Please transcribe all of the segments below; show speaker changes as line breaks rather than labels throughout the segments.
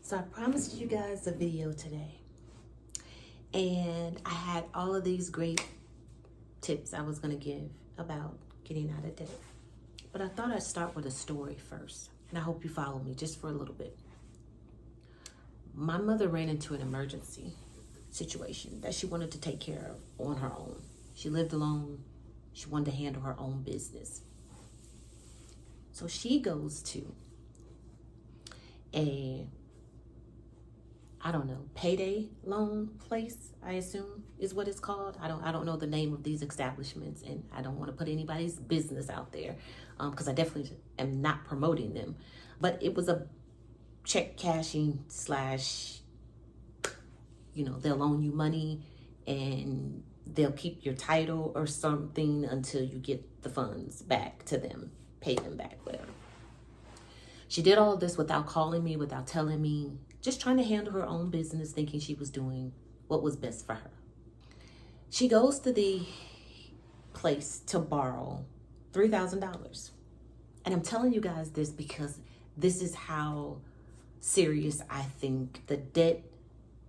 So I promised you guys a video today, and I had all of these great tips I was going to give about getting out of debt. But I thought I'd start with a story first, and I hope you follow me just for a little bit. My mother ran into an emergency situation that she wanted to take care of on her own. She lived alone. She wanted to handle her own business. So she goes to a payday loan place, I assume is what it's called. I don't know the name of these establishments, and I don't want to put anybody's business out there because I definitely am not promoting them. But it was a check cashing slash, they'll loan you money and they'll keep your title or something until you get the funds back to them, pay them back, whatever. She did all of this without calling me, without telling me, just trying to handle her own business, thinking she was doing what was best for her. She goes to the place to borrow $3,000. And I'm telling you guys this because this is how serious I think the debt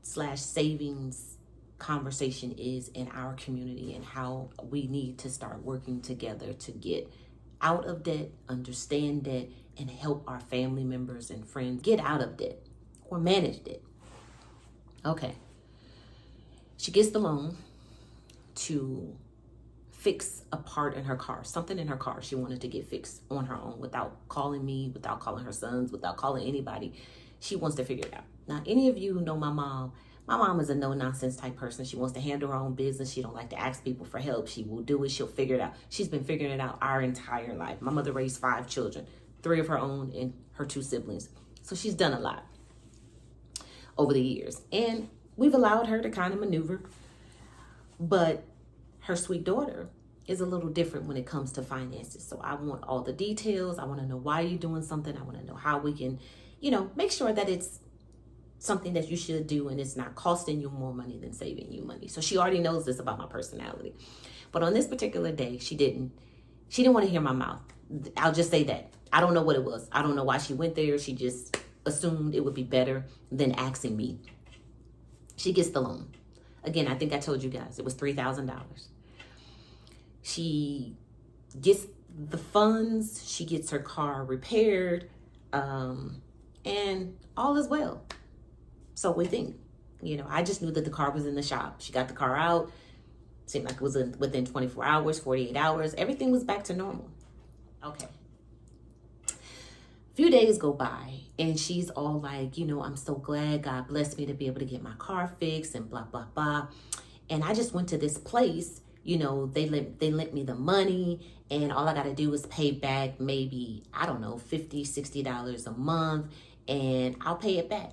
slash savings conversation is in our community, and how we need to start working together to get out of debt, understand debt, and help our family members and friends get out of debt or manage debt. Okay. She gets the loan to fix a part in her car, something in her car she wanted to get fixed on her own without calling me, without calling her sons, without calling anybody. She wants to figure it out. Now, any of you who know my mom is a no-nonsense type person. She wants to handle her own business. She don't like to ask people for help. She will do it. She'll figure it out. She's been figuring it out our entire life. My mother raised 5 children, 3 of her own and her 2 siblings. So she's done a lot over the years. And we've allowed her to kind of maneuver. But her sweet daughter is a little different when it comes to finances. So I want all the details. I want to know why you're doing something. I want to know how we can, make sure that it's something that you should do and it's not costing you more money than saving you money. So she already knows this about my personality. But on this particular day, she didn't want to hear my mouth. I'll just say that. I don't know what it was. I don't know why she went there. She just assumed it would be better than asking me. She gets the loan. Again, I think I told you guys it was $3,000. She gets the funds. She gets her car repaired. And all is well. So we think, I just knew that the car was in the shop. She got the car out. Seemed like it was within 24 hours, 48 hours. Everything was back to normal. Okay. A few days go by and she's all like, I'm so glad God blessed me to be able to get my car fixed and blah, blah, blah. And I just went to this place, they lent me the money, and all I got to do is pay back maybe, $50, $60 a month, and I'll pay it back.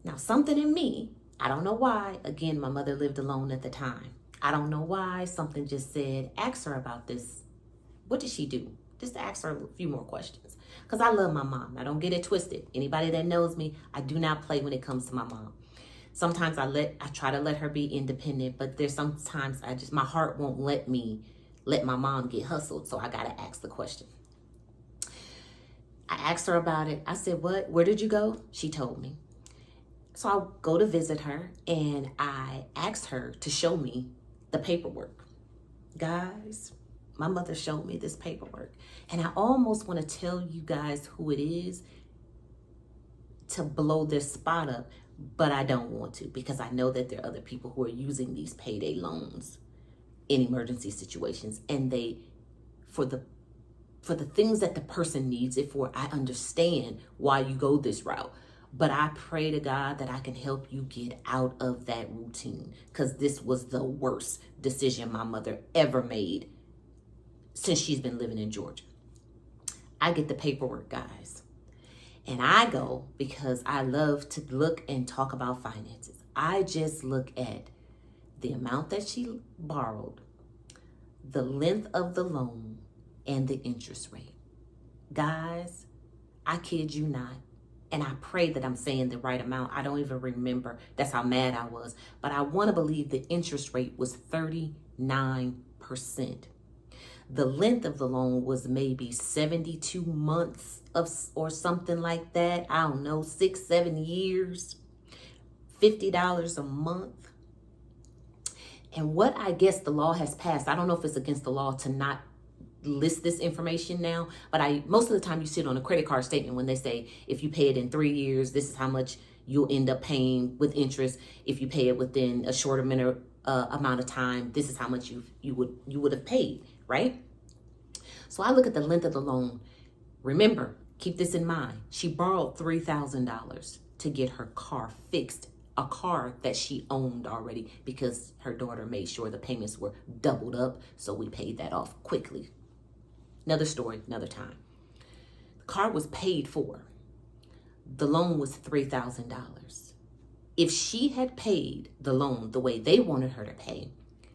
Now, something in me, I don't know why. Again, my mother lived alone at the time. I don't know why. Something just said, ask her about this. What did she do? Just ask her a few more questions. Because I love my mom. Now, don't get it twisted. Anybody that knows me, I do not play when it comes to my mom. Sometimes I try to let her be independent, but there's sometimes my heart won't let me let my mom get hustled. So I got to ask the question. I asked her about it. I said, what? Where did you go? She told me. So I go to visit her and I asked her to show me the paperwork. Guys, my mother showed me this paperwork. And I almost want to tell you guys who it is to blow this spot up, but I don't want to, because I know that there are other people who are using these payday loans in emergency situations, and for the things that the person needs it for, I understand why you go this route. But I pray to God that I can help you get out of that routine, because this was the worst decision my mother ever made since she's been living in Georgia. I get the paperwork, guys. And I go because I love to look and talk about finances. I just look at the amount that she borrowed, the length of the loan, and the interest rate. Guys, I kid you not. And I pray that I'm saying the right amount. I don't even remember. That's how mad I was. But I want to believe the interest rate was 39%. The length of the loan was maybe 72 months or something like that. I don't know, 6-7 years, $50 a month. And what I guess the law has passed, I don't know if it's against the law to not list this information now, but most of the time you see it on a credit card statement when they say, if you pay it in 3 years, this is how much you'll end up paying with interest. If you pay it within a short amount of time, this is how much you would have paid, right? So I look at the length of the loan. Remember, keep this in mind. She borrowed $3,000 to get her car fixed, a car that she owned already, because her daughter made sure the payments were doubled up. So we paid that off quickly. Another story, another time. The car was paid for. The loan was $3,000. If she had paid the loan the way they wanted her to pay,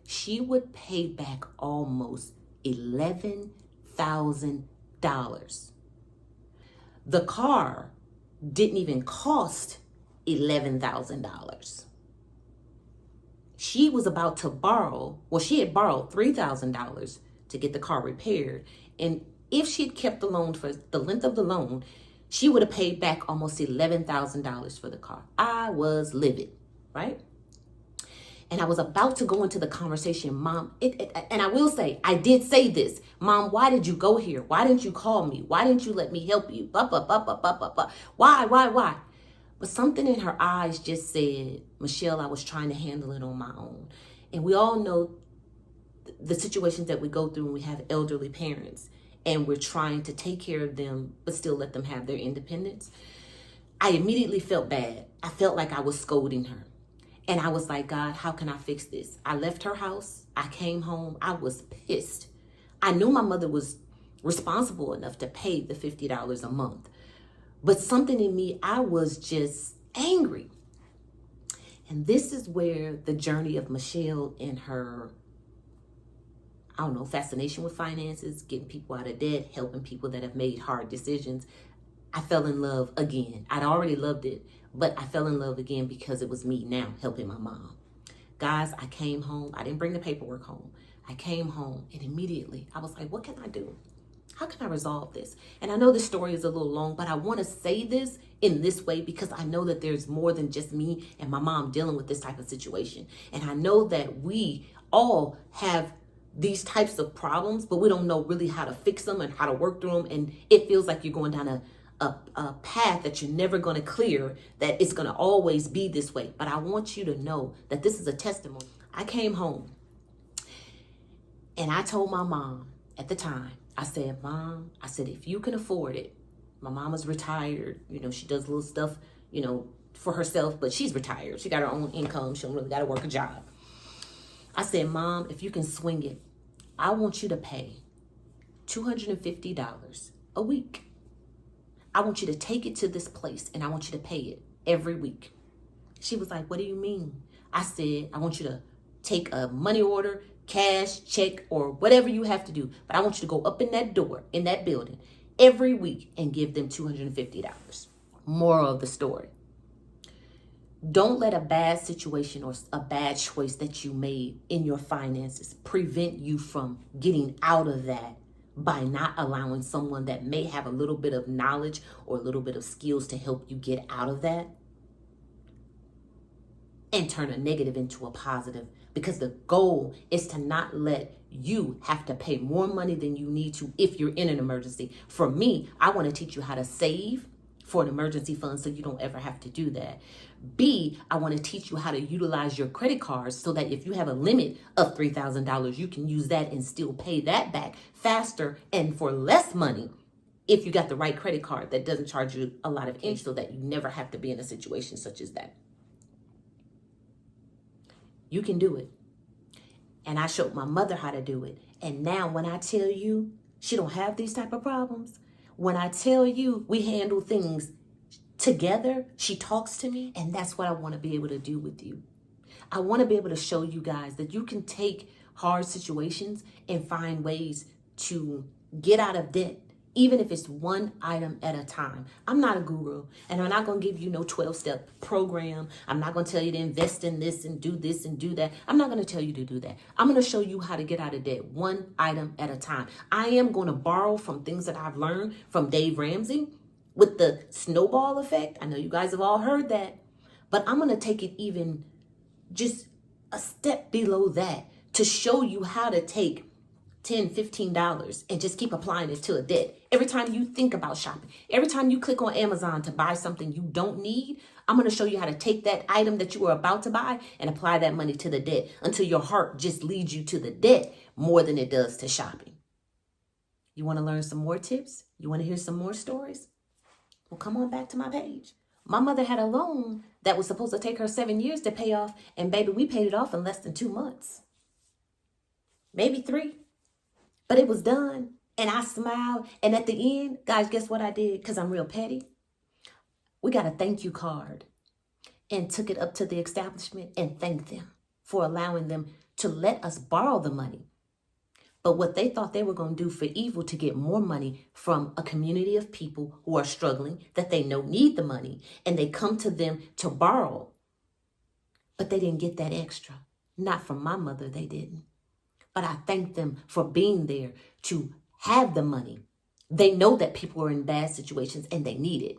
she would pay back almost $11,000. The car didn't even cost $11,000. She was about to borrow, she had borrowed $3,000 to get the car repaired. And if she had kept the loan for the length of the loan, she would have paid back almost $11,000 for the car. I was livid, right? And I was about to go into the conversation, Mom, and I will say, I did say this, Mom, why did you go here? Why didn't you call me? Why didn't you let me help you? Why? But something in her eyes just said, Michelle, I was trying to handle it on my own. And we all know the situations that we go through when we have elderly parents and we're trying to take care of them, but still let them have their independence. I immediately felt bad. I felt like I was scolding her. And I was like, God, how can I fix this? I left her house. I came home. I was pissed. I knew my mother was responsible enough to pay the $50 a month. But something in me, I was just angry. And this is where the journey of Michelle and her, fascination with finances, getting people out of debt, helping people that have made hard decisions. I fell in love again. I'd already loved it, but I fell in love again because it was me now helping my mom. Guys, I came home. I didn't bring the paperwork home. I came home and immediately I was like, what can I do? How can I resolve this? And I know this story is a little long, but I want to say this in this way because I know that there's more than just me and my mom dealing with this type of situation. And I know that we all have these types of problems, but we don't know really how to fix them and how to work through them. And it feels like you're going down a path that you're never going to clear, that it's going to always be this way. But I want you to know that this is a testimony. I came home and I told my mom at the time, I said, Mom, if you can afford it, my mama's retired, she does little stuff, for herself, but she's retired. She got her own income. She don't really got to work a job. I said, Mom, if you can swing it, I want you to pay $250 a week. I want you to take it to this place and I want you to pay it every week. She was like, what do you mean? I said, I want you to take a money order, cash, check, or whatever you have to do. But I want you to go up in that door, in that building, every week and give them $250. Moral of the story. Don't let a bad situation or a bad choice that you made in your finances prevent you from getting out of that by not allowing someone that may have a little bit of knowledge or a little bit of skills to help you get out of that and turn a negative into a positive. Because the goal is to not let you have to pay more money than you need to if you're in an emergency. For me, I want to teach you how to save for an emergency fund so you don't ever have to do that. B, I want to teach you how to utilize your credit cards so that if you have a limit of $3,000, you can use that and still pay that back faster and for less money if you got the right credit card that doesn't charge you a lot of interest, so that you never have to be in a situation such as that. You can do it. And I showed my mother how to do it. And now when I tell you she don't have these type of problems, when I tell you we handle things together, she talks to me, and that's what I want to be able to do with you. I want to be able to show you guys that you can take hard situations and find ways to get out of debt even if it's one item at a time. I'm not a guru, and I'm not going to give you no 12-step program. I'm not going to tell you to invest in this and do that. I'm not going to tell you to do that. I'm going to show you how to get out of debt one item at a time. I am going to borrow from things that I've learned from Dave Ramsey with the snowball effect. I know you guys have all heard that, but I'm going to take it even just a step below that to show you how to take $10, $15 and just keep applying it to a debt. Every time you think about shopping, every time you click on Amazon to buy something you don't need, I'm going to show you how to take that item that you were about to buy and apply that money to the debt until your heart just leads you to the debt more than it does to shopping. You want to learn some more tips? You want to hear some more stories? Well, come on back to my page. My mother had a loan that was supposed to take her 7 years to pay off, and baby, we paid it off in less than 2 months. Maybe 3. But it was done, and I smiled. And at the end, guys, guess what I did? Because I'm real petty. We got a thank you card and took it up to the establishment and thanked them for allowing them to let us borrow the money. But what they thought they were going to do for evil to get more money from a community of people who are struggling, that they know need the money, and they come to them to borrow. But they didn't get that extra. Not from my mother, they didn't. But I thank them for being there to have the money. They know that people are in bad situations and they need it.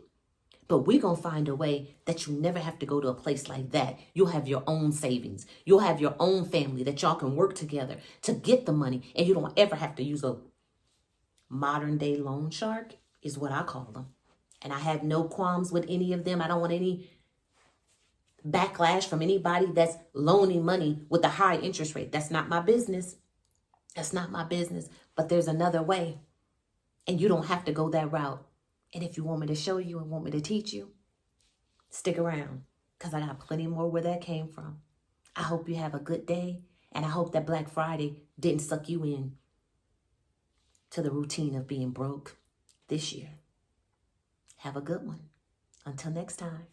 But we're going to find a way that you never have to go to a place like that. You'll have your own savings. You'll have your own family that y'all can work together to get the money. And you don't ever have to use a modern day loan shark, is what I call them. And I have no qualms with any of them. I don't want any backlash from anybody that's loaning money with a high interest rate. That's not my business. That's not my business. But there's another way. And you don't have to go that route. And if you want me to show you and want me to teach you, stick around, because I got plenty more where that came from. I hope you have a good day. And I hope that Black Friday didn't suck you in to the routine of being broke this year. Have a good one. Until next time.